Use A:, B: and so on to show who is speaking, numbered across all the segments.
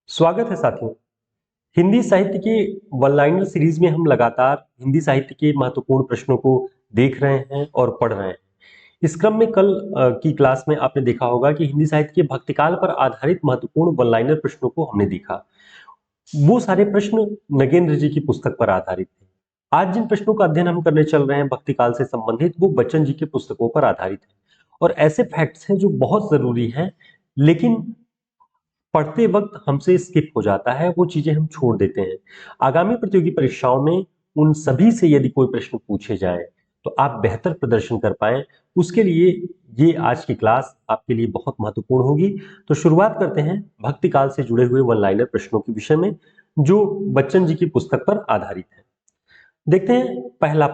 A: स्वागत है साथियों। हिंदी साहित्य के वन लाइनर सीरीज में हम लगातार हिंदी साहित्य के महत्वपूर्ण प्रश्नों को देख रहे हैं और पढ़ रहे हैं। इस क्रम में कल की क्लास में आपने देखा होगा कि हिंदी साहित्य के भक्तिकाल पर आधारित महत्वपूर्ण वन लाइनर प्रश्नों को हमने देखा। वो सारे प्रश्न नगेंद्र जी की पुस्तक पर आधारित थे। आज जिन प्रश्नों का अध्ययन हम करने चल रहे हैं भक्तिकाल से संबंधित, वो बच्चन जी की पुस्तकों पर आधारित है और ऐसे फैक्ट्स हैं जो बहुत जरूरी हैं, लेकिन पढ़ते वक्त हमसे स्किप हो जाता है, वो चीजें हम छोड़ देते हैं। आगामी प्रतियोगी परीक्षाओं में उन सभी से यदि कोई प्रश्न पूछे जाए तो आप बेहतर प्रदर्शन कर पाए, उसके लिए ये आज की क्लास आपके लिए बहुत महत्वपूर्ण होगी। तो शुरुआत करते हैं भक्ति काल से जुड़े हुए वन लाइनर प्रश्नों के विषय में, जो बच्चन जी की पुस्तक पर आधारित है। देखते हैं पहला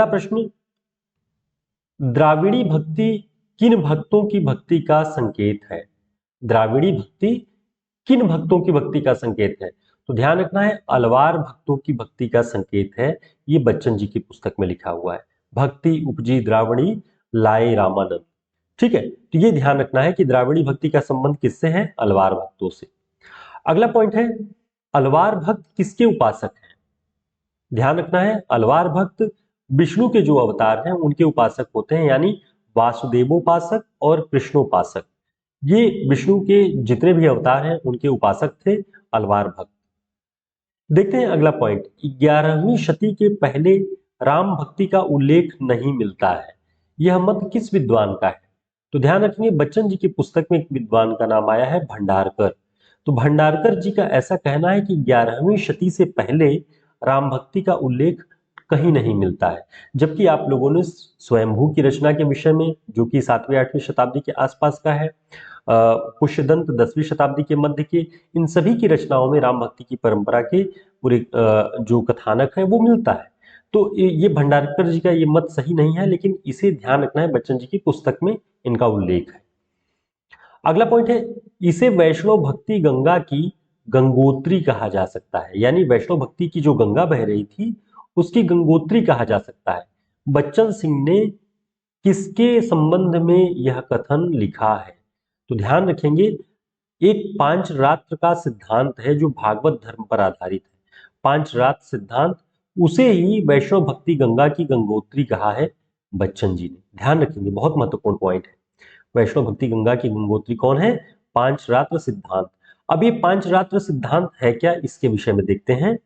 A: प्रश्न, द्राविड़ी भक्ति किन भक्तों की भक्ति का संकेत है? द्राविड़ी भक्ति किन भक्तों की भक्ति का संकेत है? तो ध्यान रखना है, अलवार भक्तों की भक्ति का संकेत है। ये बच्चन जी की पुस्तक में लिखा हुआ है। भक्ति उपजी द्राविड़ी लाए रामानंद। ठीक है, तो ये ध्यान रखना है कि द्राविड़ी भक्ति का संबंध किससे है? अलवार भक्तों से। अगला पॉइंट है, अलवार भक्त किसके उपासक हैं? ध्यान रखना है, अलवार भक्त विष्णु के जो अवतार हैं उनके उपासक होते हैं, यानी वासुदेवोपासक और कृष्णोपासक। ये विष्णु के जितने भी अवतार हैं उनके उपासक थे अलवार भक्त। देखते हैं अगला पॉइंट, 11वीं शती के पहले राम भक्ति का उल्लेख नहीं मिलता है। यह मत किस विद्वान का है? तो ध्यान रखेंगे, बच्चन जी की पुस्तक में एक विद्वान का नाम आया है, भंडारकर। तो भंडारकर जी का ऐसा कहना है कि 11वीं शती से पहले राम भक्ति का उल्लेख कहीं नहीं मिलता है। जबकि आप लोगों ने स्वयंभू की रचना के विषय में, जो कि 7वीं 8वीं शताब्दी के आसपास का है, पुष्यदंत 10वीं शताब्दी के मध्य के, इन सभी की रचनाओं में राम भक्ति की परंपरा के पूरे जो कथानक है वो मिलता है। तो ये भंडारकर जी का ये मत सही नहीं है, लेकिन इसे ध्यान रखना है, बच्चन जी की पुस्तक में इनका उल्लेख है। अगला पॉइंट है, इसे वैष्णव भक्ति गंगा की गंगोत्री कहा जा सकता है, यानी वैष्णव भक्ति की जो गंगा बह रही थी उसकी गंगोत्री कहा जा सकता है। बच्चन सिंह ने किसके संबंध में यह कथन लिखा है? तो ध्यान रखेंगे, एक पांच रात्र का सिद्धांत है जो भागवत धर्म पर आधारित है। पांच रात्र सिद्धांत, उसे ही वैष्णव भक्ति गंगा की गंगोत्री कहा है बच्चन जी ने। ध्यान रखेंगे, बहुत महत्वपूर्ण पॉइंट है। वैष्णव भक्ति गंगा की गंगोत्री कौन है? पांच रात्र सिद्धांत। अब ये पांच रात्र सिद्धांत है क्या, इसके विषय में देखते हैं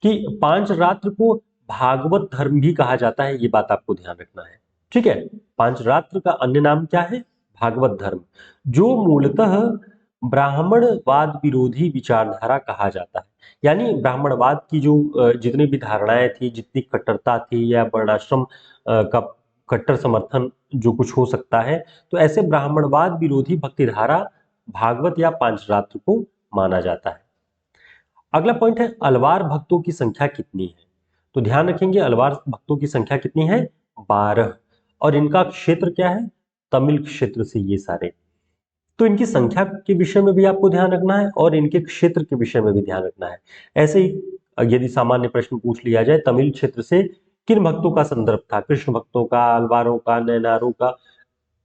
A: कि पांच रात्र को भागवत धर्म भी कहा जाता है, ये बात आपको ध्यान रखना है। ठीक है, पांच रात्र का अन्य नाम क्या है? भागवत धर्म, जो मूलतः ब्राह्मणवाद विरोधी विचारधारा कहा जाता है। यानी ब्राह्मणवाद की जो जितनी भी धारणाएं थी, जितनी कट्टरता थी, या वर्णाश्रम का कट्टर समर्थन जो कुछ हो सकता है, तो ऐसे ब्राह्मणवाद विरोधी भक्तिधारा भागवत या पांचरात्र को माना जाता है। अगला पॉइंट है, अलवार भक्तों की संख्या कितनी है? तो ध्यान रखेंगे, अलवार भक्तों की संख्या कितनी है? 12। और इनका क्षेत्र क्या है? तमिल क्षेत्र से ये सारे। तो इनकी संख्या के विषय में भी आपको ध्यान रखना है और इनके क्षेत्र के विषय में भी ध्यान रखना है। ऐसे ही यदि सामान्य प्रश्न पूछ लिया जाए, तमिल क्षेत्र से किन भक्तों का संदर्भ था? कृष्ण भक्तों का, अलवारों का, नैनारों का,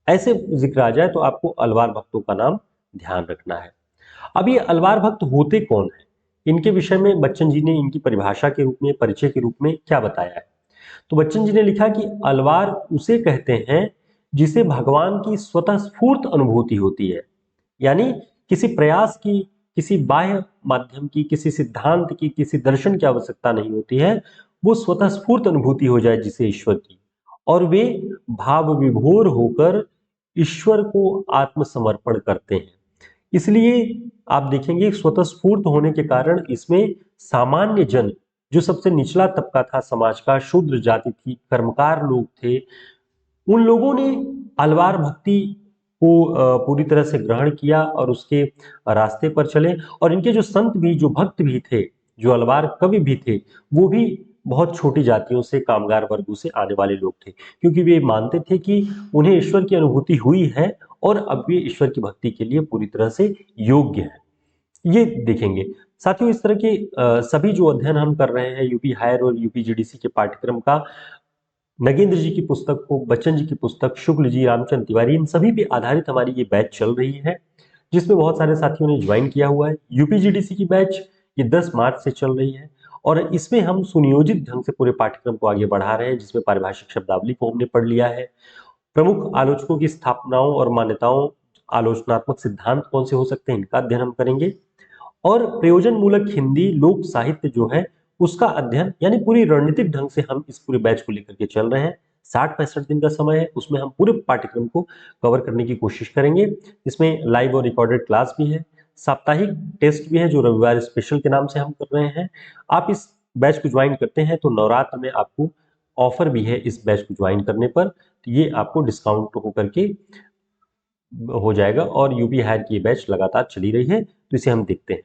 A: ऐसे जिक्र आ जाए तो आपको अलवार भक्तों का नाम ध्यान रखना है। अब ये अलवार भक्त होते कौन है, इनके विषय में बच्चन जी ने इनकी परिभाषा के रूप में, परिचय के रूप में क्या बताया है? तो बच्चन जी ने लिखा कि अलवार उसे कहते हैं जिसे भगवान की स्वतः स्फूर्त अनुभूति होती है। यानी किसी प्रयास की, किसी बाह्य माध्यम की, किसी सिद्धांत की, किसी दर्शन की आवश्यकता नहीं होती है, वो स्वतः स्फूर्त अनुभूति हो जाए जिसे ईश्वर की, और वे भाव विभोर होकर ईश्वर को आत्मसमर्पण करते हैं। इसलिए आप देखेंगे स्वतः स्फूर्त होने के कारण इसमें सामान्य जन, जो सबसे निचला तबका था समाज का, शूद्र जाति थी, कर्मकार लोग थे, उन लोगों ने अलवार भक्ति को पूरी तरह से ग्रहण किया और उसके रास्ते पर चले। और इनके जो संत भी, जो भक्त भी थे, जो अलवार कवि भी थे, वो भी बहुत छोटी जातियों से, कामगार वर्गों से आने वाले लोग थे, क्योंकि वे मानते थे कि उन्हें ईश्वर की अनुभूति हुई है और अब वे ईश्वर की भक्ति के लिए पूरी तरह से योग्य है। ये देखेंगे साथियों, इस तरह के सभी जो अध्ययन हम कर रहे हैं यूपी हायर और यूपी जीडीसी के पाठ्यक्रम का, नगेंद्र जी की पुस्तक हो, बच्चन जी की पुस्तक, शुक्ल जी, रामचंद्र तिवारी, इन सभी पे आधारित हमारी ये बैच चल रही है। जिसमें बहुत सारे साथियों ने ज्वाइन किया हुआ है। यूपीजीडीसी की बैच ये 10 मार्च से चल रही है और इसमें हम सुनियोजित ढंग से पूरे पाठ्यक्रम को आगे बढ़ा रहे हैं, जिसमें पारिभाषिक शब्दावली को हमने पढ़ लिया है। प्रमुख आलोचकों की स्थापनाओं और मान्यताओं, आलोचनात्मक सिद्धांत कौन से हो सकते हैं, इनका अध्ययन हम करेंगे। और प्रयोजन मूलक हिंदी लोक साहित्य जो है उसका अध्ययन, यानी पूरी रणनीतिक ढंग से हम इस पूरे बैच को लेकर के चल रहे हैं। 60-65 दिन का समय है, उसमें हम पूरे पाठ्यक्रम को कवर करने की कोशिश करेंगे। इसमें लाइव और रिकॉर्डेड क्लास भी है, साप्ताहिक टेस्ट भी है जो रविवार स्पेशल के नाम से हम कर रहे हैं। आप इस बैच को ज्वाइन करते हैं तो नवरात्र में आपको ऑफर भी है इस बैच को ज्वाइन करने पर, तो ये आपको डिस्काउंट होकर के हो जाएगा। और यूपी हायर की बैच लगातार चली रही है, तो इसे हम देखते हैं।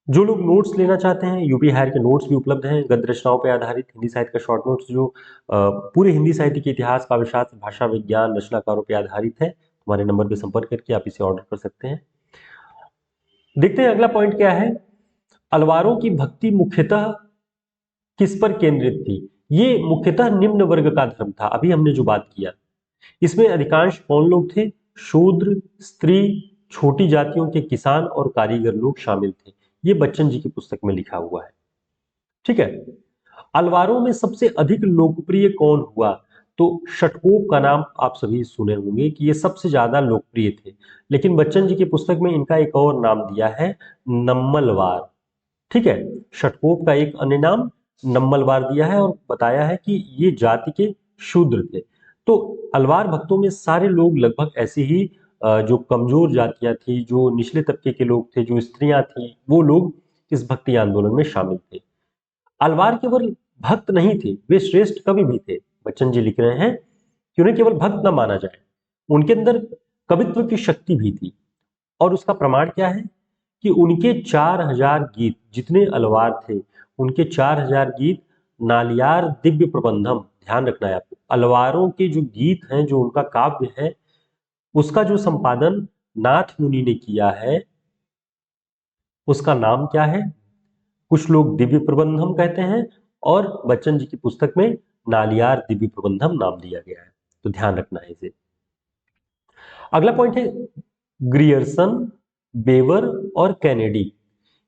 A: जो लोग नोट्स लेना चाहते हैं, यूपी हायर के नोट्स भी उपलब्ध हैं, गद्य रचनाओं पर आधारित हिंदी साहित्य का शॉर्ट नोट्स जो पूरे हिंदी साहित्य के इतिहास, काव्यशास्त्र, भाषा विज्ञान, रचनाकारों पर आधारित है। हमारे नंबर पर संपर्क करके आप इसे ऑर्डर कर सकते हैं। देखते हैं अगला पॉइंट क्या है। अलवारों की भक्ति मुख्यतः किस पर केंद्रित थी? ये मुख्यतः निम्न वर्ग का धर्म था, अभी हमने जो बात किया। इसमें अधिकांश कौन लोग थे? शूद्र, स्त्री, छोटी जातियों के किसान और कारीगर लोग शामिल थे। ये बच्चन जी की पुस्तक में लिखा हुआ है, ठीक है। अलवारों में सबसे अधिक लोकप्रिय कौन हुआ? तो षटकोप का नाम आप सभी सुने होंगे कि ये सबसे ज्यादा लोकप्रिय थे, लेकिन बच्चन जी की पुस्तक में इनका एक और नाम दिया है, नम्मलवार, ठीक है। षटकोप का एक अन्य नाम नम्मलवार दिया है और बताया है कि ये जाति के शूद्र थे। तो अलवार भक्तों में सारे लोग लगभग ऐसे ही जो कमजोर जातियां थी, जो निचले तबके के लोग थे, जो स्त्रियां थी, वो लोग इस भक्ति आंदोलन में शामिल थे। अलवार केवल भक्त नहीं थे, वे श्रेष्ठ कवि भी थे। बच्चन जी लिख रहे हैं कि उन्हें केवल भक्त न माना जाए, उनके अंदर कवित्व की शक्ति भी थी। और उसका प्रमाण क्या है कि उनके 4000 गीत, जितने अलवार थे उनके 4000 गीत नालियार दिव्य प्रबंधम, ध्यान रखना है आपको, अलवारों के जो गीत हैं, जो उनका काव्य है, उसका जो संपादन नाथ मुनि ने किया है, उसका नाम क्या है? कुछ लोग दिव्य प्रबंधम कहते हैं और बच्चन जी की पुस्तक में नालियार दिव्य प्रबंधम नाम दिया गया है, तो ध्यान रखना है इसे। अगला पॉइंट है ग्रियर्सन, बेवर और कैनेडी।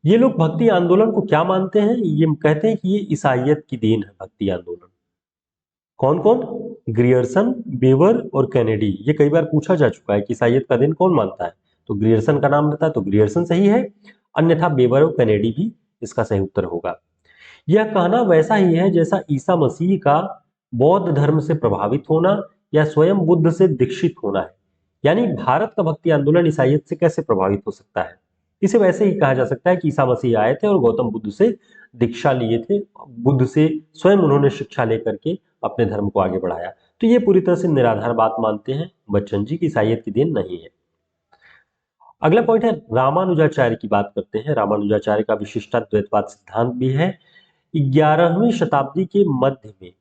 A: ये लोग भक्ति आंदोलन को क्या मानते हैं? ये कहते हैं कि ये ईसाइयत की देन है भक्ति आंदोलन। कौन कौन? ग्रियर्सन, बेवर और कैनेडी। ये कई बार पूछा जा चुका है कि ईसाइयत का दिन कौन मानता है, तो ग्रियर्सन का नाम रहता है, तो ग्रियर्सन सही है, अन्यथा बेवर और कैनेडी भी इसका सही उत्तर होगा। यह कहना वैसा ही है जैसा ईसा मसीह का बौद्ध धर्म से प्रभावित होना या स्वयं बुद्ध से दीक्षित होना है। यानी भारत का भक्ति आंदोलन ईसाइयत से कैसे प्रभावित हो सकता है? इसे वैसे ही कहा जा सकता है कि ईसा मसीह आए थे और गौतम बुद्ध से दीक्षा लिए थे, बुद्ध से स्वयं उन्होंने शिक्षा लेकर के अपने धर्म को आगे बढ़ाया। तो ये पूरी तरह से निराधार बात मानते हैं बच्चन जी की ईसाइयत की देन नहीं है। अगला पॉइंट है रामानुजाचार्य की बात करते हैं। रामानुजाचार्य का विशिष्टाद्वैतवाद सिद्धांत भी है। 11वीं शताब्दी के मध्य में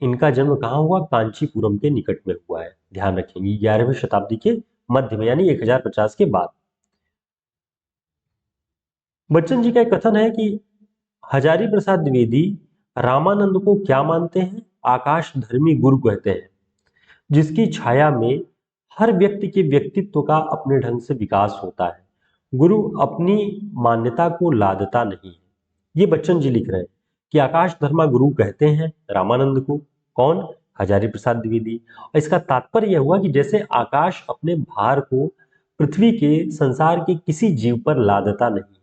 A: इनका जन्म कहाँ हुआ? कांचीपुरम के निकट में हुआ है, ध्यान रखेंगे, 11वीं शताब्दी के मध्य में, यानी 1050 के बाद। बच्चन जी का एक कथन है कि हजारी प्रसाद द्विवेदी रामानंद को क्या मानते हैं? आकाश धर्मी गुरु कहते हैं, जिसकी छाया में हर व्यक्ति के व्यक्तित्व का अपने ढंग से विकास होता है। गुरु अपनी मान्यता को लादता नहीं है। ये बच्चन जी लिख रहे हैं कि आकाश धर्मा गुरु कहते हैं रामानंद को। कौन? हजारी प्रसाद द्विवेदी। और इसका तात्पर्य यह हुआ कि जैसे आकाश अपने भार को पृथ्वी के, संसार के किसी जीव पर लादता नहीं है,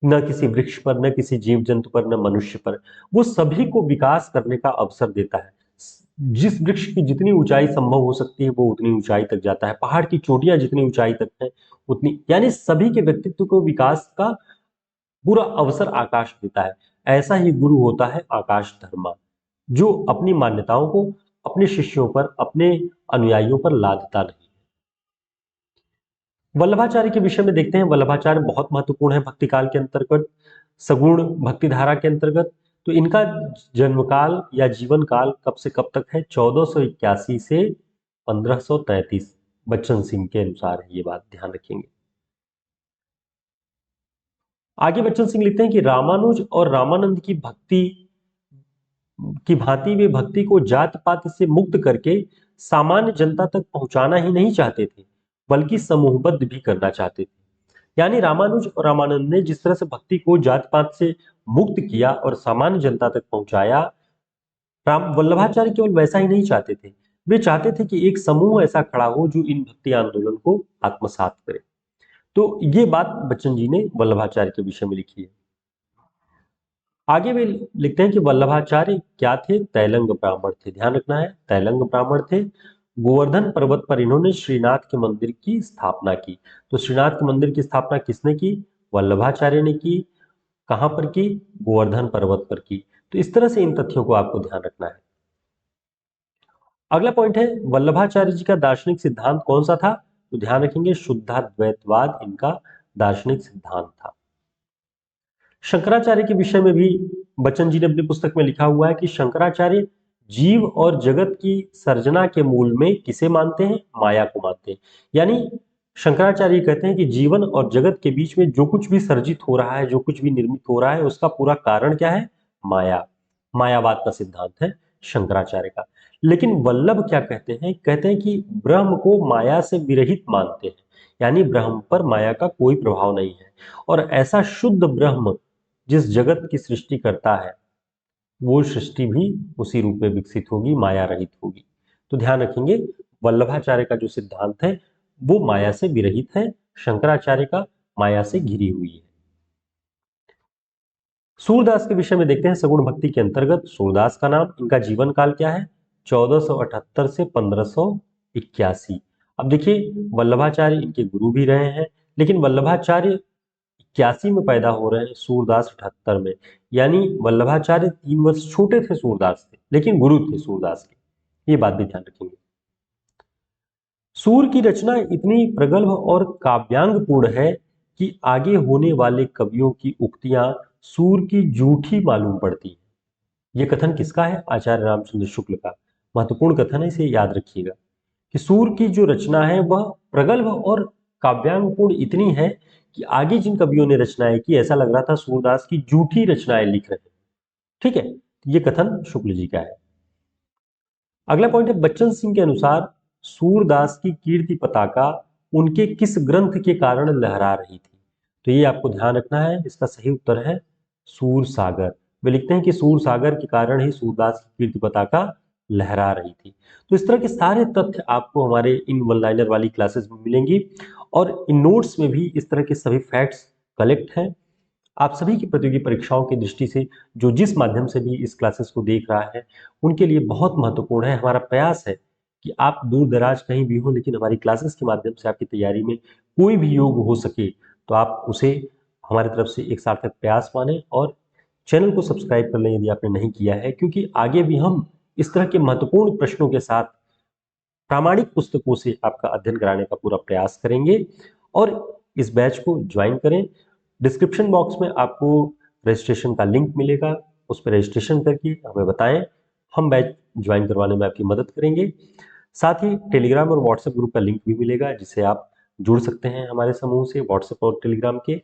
A: न किसी वृक्ष पर, न किसी जीव जंतु पर, न मनुष्य पर, वो सभी को विकास करने का अवसर देता है। जिस वृक्ष की जितनी ऊंचाई संभव हो सकती है वो उतनी ऊंचाई तक जाता है, पहाड़ की चोटियां जितनी ऊंचाई तक है उतनी, यानी सभी के व्यक्तित्व को विकास का पूरा अवसर आकाश देता है। ऐसा ही गुरु होता है आकाश धर्मा, जो अपनी मान्यताओं को अपने शिष्यों पर, अपने अनुयायियों पर लादता नहीं। वल्लभाचार्य के विषय में देखते हैं। वल्लभाचार्य बहुत महत्वपूर्ण है भक्ति काल के अंतर्गत, सगुण भक्ति धारा के अंतर्गत। तो इनका जन्म काल या जीवन काल कब से कब तक है? 1481 से 1533, बच्चन सिंह के अनुसार है, ये बात ध्यान रखेंगे। आगे बच्चन सिंह लिखते हैं कि रामानुज और रामानंद की भांति वे भक्ति को जात पात से मुक्त करके सामान्य जनता तक पहुंचाना ही नहीं चाहते थे, बल्कि समूहबद्ध भी करना चाहते थे। यानी रामानुज और रामानंद ने जिस तरह से भक्ति को जात पात से मुक्त किया और सामान्य जनता तक पहुंचाया, राम वल्लभाचार्य केवल वैसा ही नहीं चाहते थे, वे चाहते थे कि एक समूह ऐसा खड़ा हो जो इन भक्ति आंदोलन को आत्मसात करे। तो ये बात बच्चन जी ने वल्लभाचार्य के विषय में लिखी है। आगे वे लिखते हैं कि वल्लभाचार्य क्या थे? तैलंग ब्राह्मण थे। ध्यान रखना है, तैलंग ब्राह्मण थे। गोवर्धन पर्वत पर इन्होंने श्रीनाथ के मंदिर की स्थापना की। तो श्रीनाथ के मंदिर की स्थापना किसने की? वल्लभाचार्य ने की। कहां पर की? गोवर्धन पर्वत पर की। तो इस तरह से इन तथ्यों को आपको ध्यान रखना है। अगला पॉइंट है, वल्लभाचार्य जी का दार्शनिक सिद्धांत कौन सा था? तो ध्यान रखेंगे, शुद्धाद्वैतवाद इनका दार्शनिक सिद्धांत था। शंकराचार्य के विषय में भी बच्चन जी ने अपनी पुस्तक में लिखा हुआ है कि शंकराचार्य जीव और जगत की सर्जना के मूल में किसे मानते हैं? माया को मानते हैं। यानी शंकराचार्य कहते हैं कि जीवन और जगत के बीच में जो कुछ भी सर्जित हो रहा है, जो कुछ भी निर्मित हो रहा है, उसका पूरा कारण क्या है? माया। मायावाद का सिद्धांत है शंकराचार्य का। लेकिन वल्लभ क्या कहते हैं? कहते हैं कि ब्रह्म को माया से विरहित मानते हैं, यानी ब्रह्म पर माया का कोई प्रभाव नहीं है, और ऐसा शुद्ध ब्रह्म जिस जगत की सृष्टि करता है वो सृष्टि भी उसी रूप में विकसित होगी, माया रहित होगी। तो ध्यान रखेंगे, वल्लभाचार्य का जो सिद्धांत है वो माया से विरहित है, शंकराचार्य का माया से घिरी हुई है। सूरदास के विषय में देखते हैं। सगुण भक्ति के अंतर्गत सूरदास का नाम, इनका जीवन काल क्या है? 1478 से 1581। अब देखिए, वल्लभाचार्य इनके गुरु भी रहे हैं, लेकिन वल्लभाचार्य 81 में पैदा हो रहे हैं, सूरदास 78 में। यानी वल्लभाचार्य 3 वर्ष छोटे थे सूरदास से, लेकिन गुरु थे सूरदास के। ये बात भी ध्यान रखेंगे। सूर की रचना इतनी प्रगल्भ और काव्यांगपूर्ण है कि आगे होने वाले कवियों की उक्तियां सूर की जूठी मालूम पड़ती हैं। यह कथन किसका है? आचार्य रामचंद्र शुक्ल का। महत्वपूर्ण कथन है, इसे याद रखिएगा कि सूर की जो रचना है वह प्रगल्भ और काव्यांगपूर्ण इतनी है कि आगे जिन कवियों ने रचनाएं की, ऐसा लग रहा था सूरदास की जूठी रचनाएं लिख रहे हैं। ठीक है, ये कथन शुक्ल जी का है। अगला पॉइंट है, बच्चन सिंह के अनुसार सूरदास की कीर्ति पताका उनके किस ग्रंथ के कारण लहरा रही थी? तो ये आपको ध्यान रखना है। इसका सही उत्तर है सूर सागर। वे लिखते हैं कि सूर सागर के कारण ही सूरदास की कीर्ति पताका लहरा रही थी। तो इस तरह के सारे तथ्य आपको हमारे इन वन लाइनर वाली क्लासेस में मिलेंगी, और इन नोट्स में भी इस तरह के सभी फैक्ट्स कलेक्ट हैं। आप सभी की प्रतियोगी परीक्षाओं की दृष्टि से जो जिस माध्यम से भी इस क्लासेस को देख रहा है, उनके लिए बहुत महत्वपूर्ण है। हमारा प्रयास है कि आप दूर दराज कहीं भी हो, लेकिन हमारी क्लासेस के माध्यम से आपकी तैयारी में कोई भी योग हो सके तो आप उसे हमारी तरफ से एक सार्थक प्रयास माने, और चैनल को सब्सक्राइब कर लें यदि आपने नहीं किया है, क्योंकि आगे भी हम इस तरह के महत्वपूर्ण प्रश्नों के साथ प्रामाणिक पुस्तकों से आपका अध्ययन कराने का पूरा प्रयास करेंगे। और इस बैच को ज्वाइन करें। डिस्क्रिप्शन बॉक्स में आपको रजिस्ट्रेशन का लिंक मिलेगा, उस पर रजिस्ट्रेशन करके हमें बताएं, हम बैच ज्वाइन करवाने में आपकी मदद करेंगे। साथ ही टेलीग्राम और व्हाट्सएप ग्रुप का लिंक भी मिलेगा, जिससे आप जुड़ सकते हैं हमारे समूह से, व्हाट्सएप और टेलीग्राम के।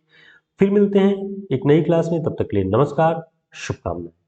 A: फिर मिलते हैं एक नई क्लास में, तब तक के लिए नमस्कार, शुभकामनाएं।